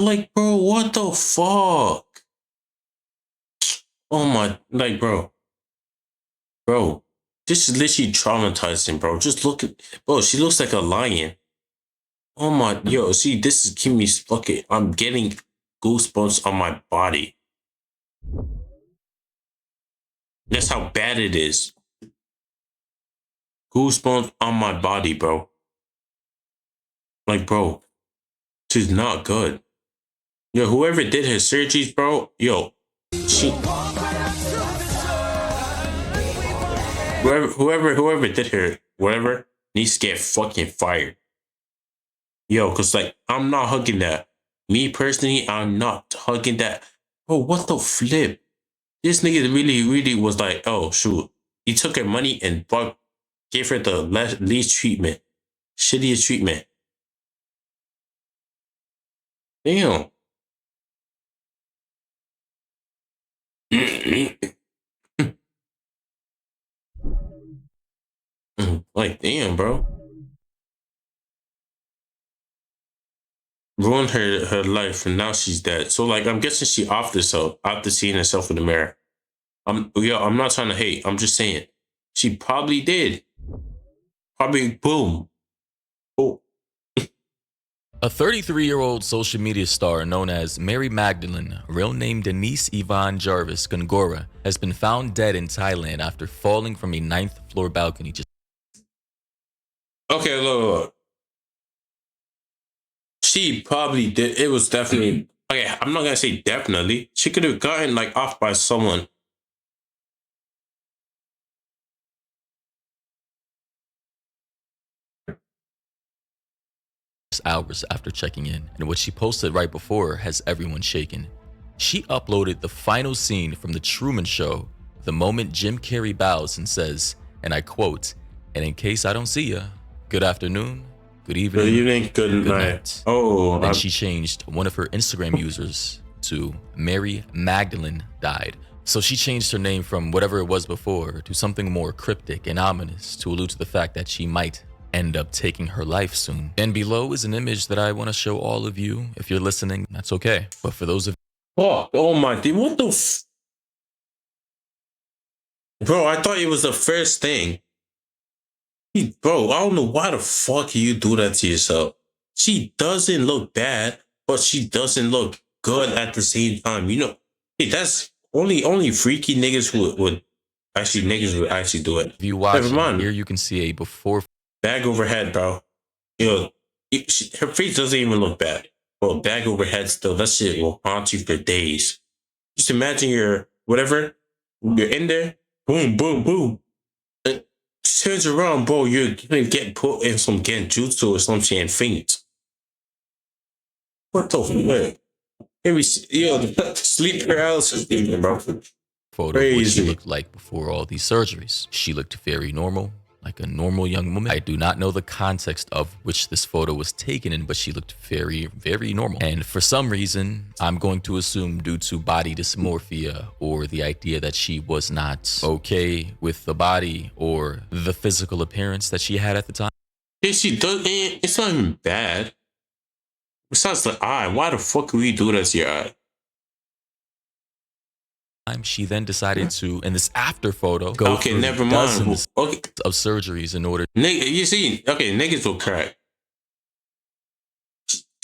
Like, bro, what the fuck? Oh my, like, bro, this is literally traumatizing, bro. Just look at, bro, she looks like a lion. Oh my, yo, see, this is giving me fucking, I'm getting goosebumps on my body. That's how bad it is. Goosebumps on my body, bro. Like, bro, she's not good. Yo, whoever did her surgeries, bro, yo, she, whoever did her, whatever, needs to get fucking fired. Yo, cause like, I'm not hugging that. Me personally, I'm not hugging that. Bro, what the flip? This nigga really was like, oh shoot. He took her money and gave her the least treatment. Shittiest treatment. Damn. Like, damn, bro. Ruined her life and now she's dead. So like, I'm guessing she offed herself after seeing herself in the mirror. I'm not trying to hate. I'm just saying. She probably did. Probably boom. Oh. A 33-year-old social media star known as Mary Magdalene, real name Denise Yvonne Jarvis Gongora, has been found dead in Thailand after falling from a 9th floor balcony. Okay, look. She probably did. It was definitely, okay, I'm not gonna say definitely. She could have gotten like off by someone. Hours after checking in, and what she posted right before has everyone shaken. She uploaded the final scene from The Truman Show, the moment Jim Carrey bows and says, and I quote, "And in case I don't see ya, good afternoon, good evening, Good night." Oh, then she changed one of her Instagram users to Mary Magdalene died. So she changed her name from whatever it was before to something more cryptic and ominous to allude to the fact that she might end up taking her life soon. And below is an image that I want to show all of you. If you're listening, that's okay. But for those of oh my, dude, what the bro, I thought it was the first thing. Bro, I don't know why the fuck you do that to yourself. She doesn't look bad, but she doesn't look good at the same time. You know, hey, that's only freaky niggas would actually do it. you watching, here you can see a before bag over head, bro. You know, her face doesn't even look bad. Well, bag over head still, that shit will haunt you for days. Just imagine you're you're in there, boom, boom, boom. And turns around, bro, you're gonna get put in some genjutsu or something and faint. What the fuck? Maybe, sleep paralysis, bro. photo of what she looked like before all these surgeries. She looked very normal, like a normal young woman. I do not know the context of which this photo was taken in, but she looked very, very normal. And for some reason, I'm going to assume due to body dysmorphia or the idea that she was not okay with the body or the physical appearance that she had at the time. Yeah, she does. It's not even bad. Besides the eye, why the fuck would you do that to your eye? She then decided to, in this after photo, go through never mind. Dozens of surgeries in order. You see, okay, niggas will crack.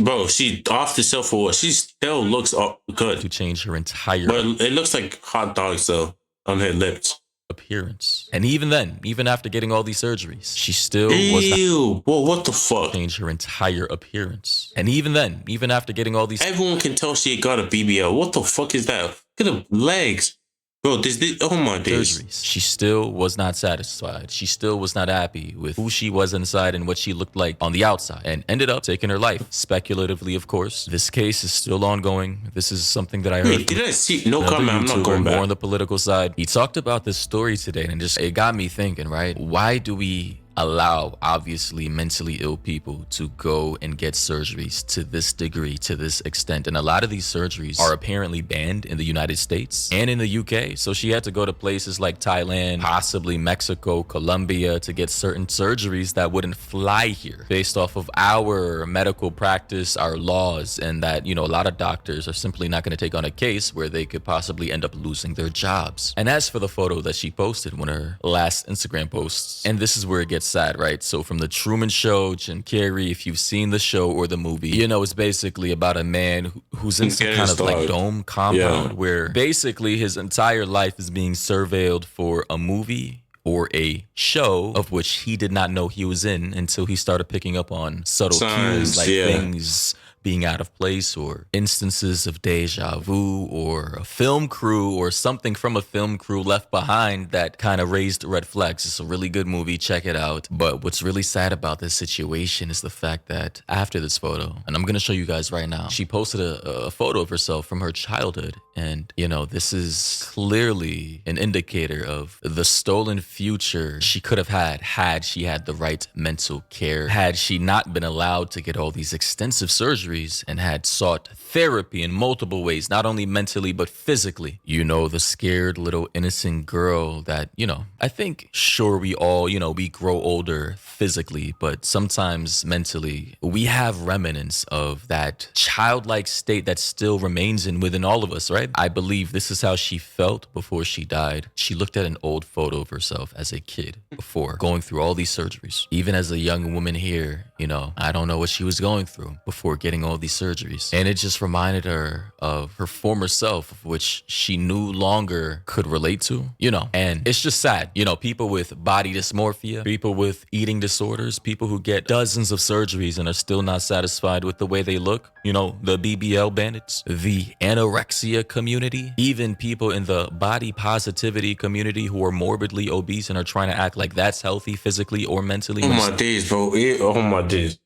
Bro, she off the shelf for what? She still looks good. To change her entire. But it looks like hot dogs though on her lips. Appearance. And even then, even after getting all these surgeries, she still was not. Whoa, what the fuck? Change her entire appearance. And even then, even after getting all these. Everyone can tell she got a BBL. What the fuck is that? Look at the legs. Bro, oh my days. Surgeries. She still was not satisfied. She still was not happy with who she was inside and what she looked like on the outside, and ended up taking her life. Speculatively, of course. This case is still ongoing. This is something that I heard. Did I see? No comment. I'm not going back. More on the political side. He talked about this story today, and it got me thinking, right? Why do we allow obviously mentally ill people to go and get surgeries to this degree, to this extent. And a lot of these surgeries are apparently banned in the United States and in the UK. So she had to go to places like Thailand, possibly Mexico, Colombia to get certain surgeries that wouldn't fly here based off of our medical practice, our laws, and that, you know, a lot of doctors are simply not going to take on a case where they could possibly end up losing their jobs. And as for the photo that she posted, one of her last Instagram posts, and this is where it gets sad, right? So from the Truman Show, Jim Carrey, if you've seen the show or the movie, you know, it's basically about a man who's in some kind of like dome compound where basically his entire life is being surveilled for a movie or a show of which he did not know he was in until he started picking up on subtle cues, like things being out of place or instances of deja vu or a film crew or something from a film crew left behind that kind of raised red flags. It's a really good movie. Check it out. But what's really sad about this situation is the fact that after this photo, and I'm going to show you guys right now, she posted a photo of herself from her childhood. And, you know, this is clearly an indicator of the stolen future she could have had she had the right mental care, had she not been allowed to get all these extensive surgeries and had sought therapy in multiple ways, not only mentally, but physically. You know, the scared little innocent girl that, you know, I think, sure, we all, you know, we grow older physically, but sometimes mentally, we have remnants of that childlike state that still remains within all of us, right? I believe this is how she felt before she died. She looked at an old photo of herself as a kid before going through all these surgeries. Even as a young woman here, you know, I don't know what she was going through before getting all these surgeries. And it just reminded her of her former self, of which she no longer could relate to, you know. And it's just sad, you know, people with body dysmorphia, people with eating disorders, people who get dozens of surgeries and are still not satisfied with the way they look, you know, the BBL bandits, the anorexia community, even people in the body positivity community who are morbidly obese and are trying to act like that's healthy physically or mentally. Oh my days, bro. Oh my days.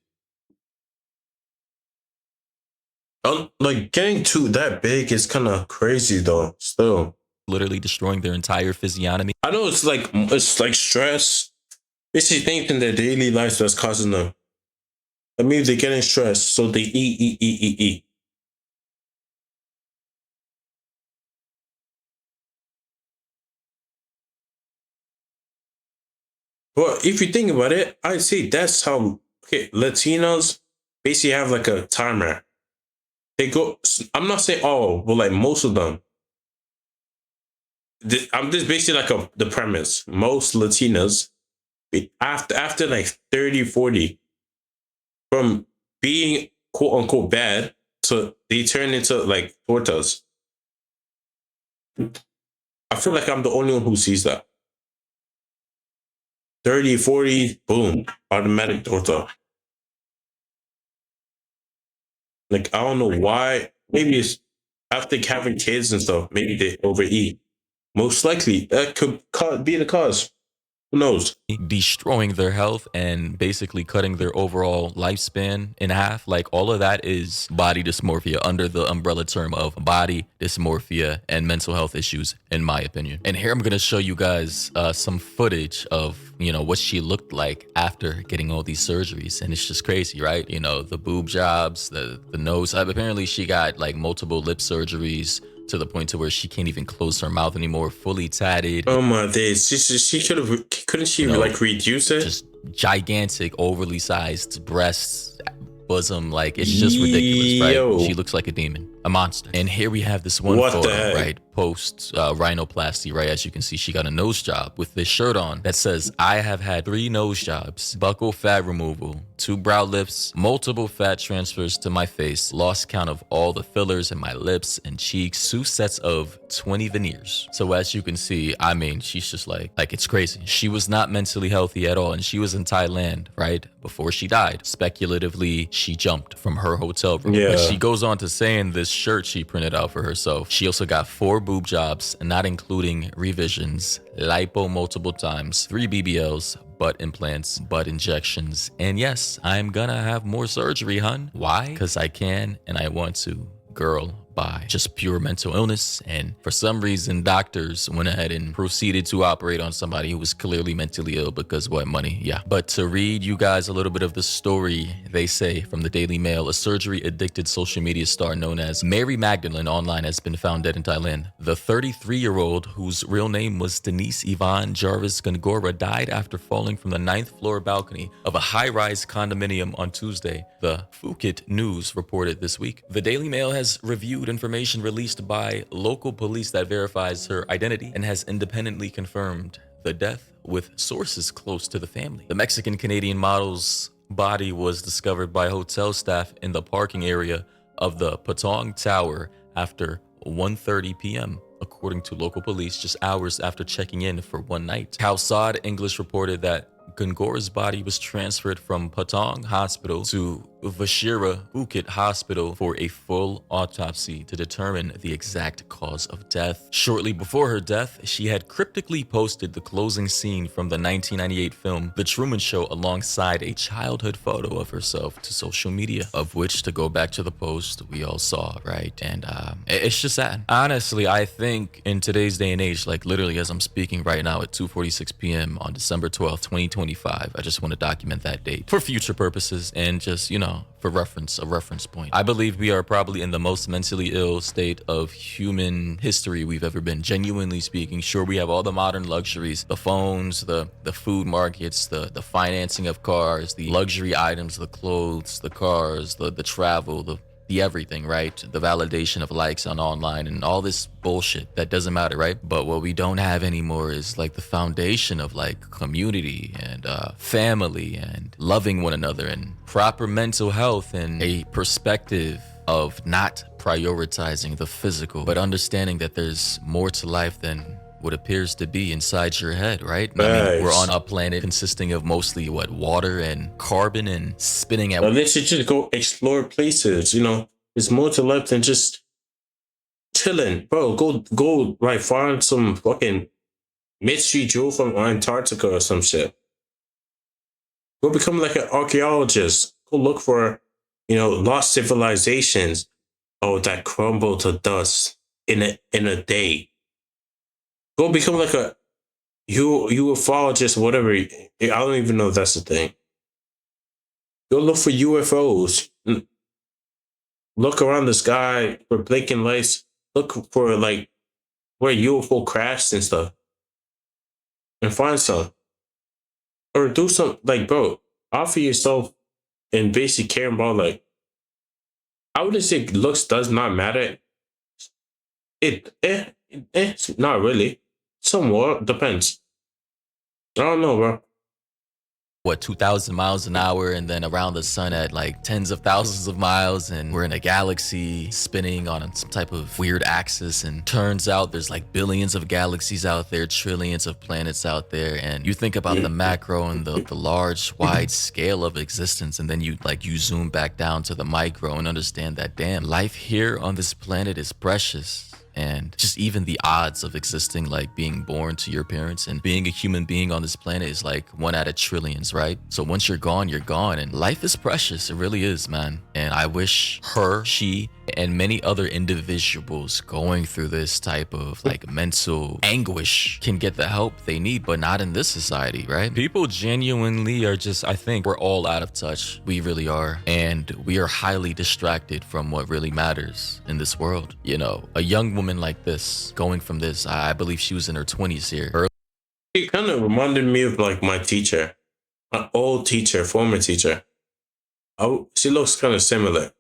Like getting too that big is kind of crazy though. Still, literally destroying their entire physiognomy. I know it's like stress. Basically, things in their daily lives that's causing them. I mean, they're getting stressed, so they eat. But if you think about it, I'd say that's how Latinos basically have like a timer. They go. I'm not saying all, but like most of them. I'm just basically like the premise. Most Latinas, after like 30, 40, from being quote unquote bad to they turn into like tortas. I feel like I'm the only one who sees that. 30, 40, boom, automatic torta. Like, I don't know why. Maybe it's after having kids and stuff. Maybe they overeat. Most likely, that could be the cause. Who knows? Destroying their health and basically cutting their overall lifespan in half. Like, all of that is body dysmorphia under the umbrella term of body dysmorphia and mental health issues, in my opinion. And here I'm going to show you guys some footage of, you know, what she looked like after getting all these surgeries. And it's just crazy, right? You know, the boob jobs, the nose. Apparently, she got like multiple lip surgeries, to the point to where she can't even close her mouth anymore, fully tatted. Oh my days. She couldn't she, you know, like reduce it? Just gigantic, overly sized breasts, bosom, like it's just ridiculous, right? She looks like a demon, a monster. And here we have this one photo, right? Post rhinoplasty, right? As you can see, she got a nose job with this shirt on that says, "I have had 3 nose jobs, buccal fat removal, 2 brow lifts, multiple fat transfers to my face, lost count of all the fillers in my lips and cheeks, 2 sets of 20 veneers." So as you can see, I mean, she's just like it's crazy. She was not mentally healthy at all, and she was in Thailand, right? Before she died. Speculatively, she jumped from her hotel room. Yeah. But she goes on to say in this shirt she printed out for herself, she also got 4 boob jobs, not including revisions, lipo multiple times, 3 BBLs, butt implants, butt injections, and yes, I'm gonna have more surgery, hun. Why? Because I can and I want to. Girl, by just pure mental illness. And for some reason, doctors went ahead and proceeded to operate on somebody who was clearly mentally ill because what? Money. Yeah. But to read you guys a little bit of the story, they say from the Daily Mail, a surgery-addicted social media star known as Mary Magdalene online has been found dead in Thailand. The 33-year-old, whose real name was Denise Yvonne Jarvis Gongora, died after falling from the 9th floor balcony of a high-rise condominium on Tuesday, the Phuket News reported this week. The Daily Mail has reviewed information released by local police that verifies her identity and has independently confirmed the death with sources close to the family. The Mexican-Canadian model's body was discovered by hotel staff in the parking area of the Patong Tower after 1:30 p.m., according to local police, just hours after checking in for one night. Khaosad English reported that Gongora's body was transferred from Patong Hospital to Vashira Phuket Hospital for a full autopsy to determine the exact cause of death. Shortly before her death, she had cryptically posted the closing scene from the 1998 film The Truman Show alongside a childhood photo of herself to social media, of which, to go back to the post, we all saw, right? And it's just sad. Honestly, I think in today's day and age, like literally as I'm speaking right now at 2:46 p.m. on December 12th, 2025, I just want to document that date for future purposes and just, for reference, a reference point. I believe we are probably in the most mentally ill state of human history we've ever been, genuinely speaking. Sure, we have all the modern luxuries, the phones, the food markets, the financing of cars, the luxury items, the clothes, the cars, the travel, the everything, right? The validation of likes on online and all this bullshit that doesn't matter, right? But what we don't have anymore is like the foundation of like community and family and loving one another and proper mental health and a perspective of not prioritizing the physical, but understanding that there's more to life than what appears to be inside your head, right? I mean, we're on a planet consisting of mostly water and carbon and spinning at. Well, they should just go explore places. There's more to life than just chilling, bro. Go right, find some fucking mystery jewel from Antarctica or some shit. Go become like an archaeologist. Go look for, lost civilizations. Oh, that crumble to dust in a day. Go become like a ufologist, whatever. I don't even know if that's the thing. Go look for UFOs. Look around the sky for blinking lights. Look for where UFO crashed and stuff. And find some. Or do some, bro, offer yourself and basic care about, I wouldn't say looks does not matter. It's not really. Somewhat depends. I don't know, bro. 2,000 miles an hour and then around the sun at tens of thousands of miles, and we're in a galaxy spinning on some type of weird axis, and turns out there's billions of galaxies out there, trillions of planets out there, and you think about the macro and the large wide scale of existence, and then you zoom back down to the micro and understand that damn, life here on this planet is precious. And just even the odds of existing, being born to your parents and being a human being on this planet is 1 out of trillions, right? So once you're gone, you're gone. And life is precious. It really is, man. And I wish she, and many other individuals going through this type of mental anguish can get the help they need, but not in this society, right? People genuinely are just, I think we're all out of touch. We really are. And we are highly distracted from what really matters in this world. A young woman like this, going from this, I believe she was in her 20s here. It kind of reminded me of my teacher, an old teacher, former teacher. She looks kind of similar.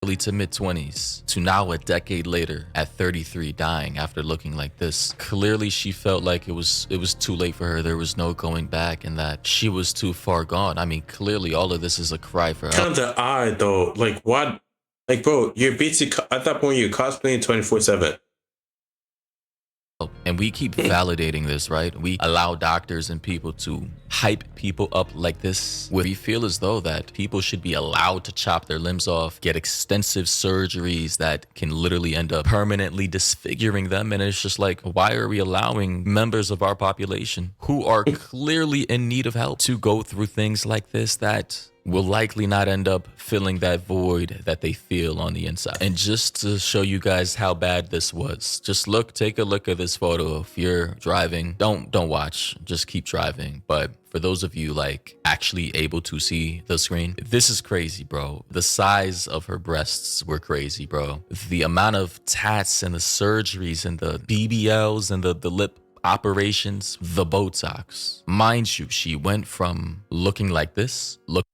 Early to mid-20s to now a decade later at 33 dying after looking like this. Clearly she felt like it was too late for her. There was no going back and that she was too far gone. I mean, clearly all of this is a cry for help. Kind of odd though. What? Bro, you're basically at that point you're cosplaying 24/7. And we keep validating this, right? We allow doctors and people to hype people up like this. We feel as though that people should be allowed to chop their limbs off, get extensive surgeries that can literally end up permanently disfiguring them. And it's just why are we allowing members of our population who are clearly in need of help to go through things like this that will likely not end up filling that void that they feel on the inside. And just to show you guys how bad this was, just take a look at this photo. If you're driving, don't watch, just keep driving. But for those of you like actually able to see the screen, this is crazy, bro. The size of her breasts were crazy, bro. The amount of tats and the surgeries and the BBLs and the lip operations, the Botox. Mind you, she went from looking like this, looking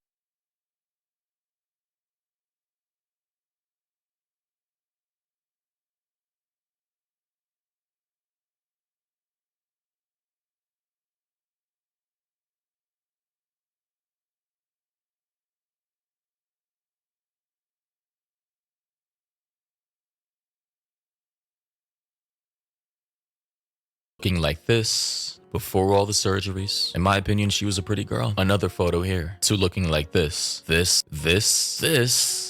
like this before all the surgeries. In my opinion, she was a pretty girl. Another photo here, to looking like this,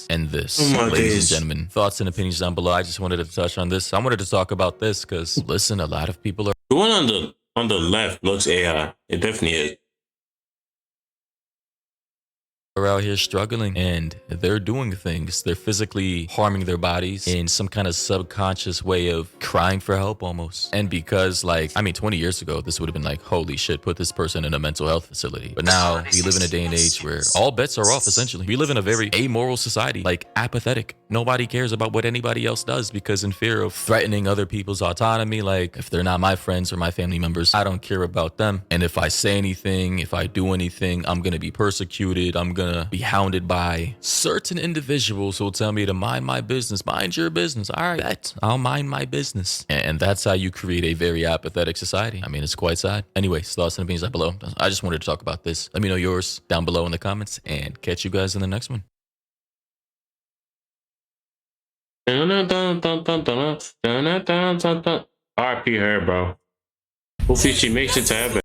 and this. Oh my Ladies days. and gentlemen, thoughts and opinions down below. I just wanted to touch on this. I wanted to talk about this because, listen, a lot of people are The one on the left looks AI. It definitely is. out here struggling, and they're doing things. They're physically harming their bodies in some kind of subconscious way of crying for help almost. And because, like, I mean, 20 years ago, this would have been like, holy shit, put this person in a mental health facility. But now we live in a day and age where all bets are off, essentially. We live in a very amoral society, like apathetic. Nobody cares about what anybody else does because in fear of threatening other people's autonomy, like if they're not my friends or my family members, I don't care about them. And if I say anything, if I do anything, I'm gonna be persecuted. I'm gonna be hounded by certain individuals who will tell me to mind my business. Mind your business. All right, bet. I'll mind my business. And that's how you create a very apathetic society. I mean, it's quite sad. Anyways, thoughts and opinions down below. I just wanted to talk about this. Let me know yours down below in the comments and catch you guys in the next one. RP her, bro. Hopefully she makes it to heaven.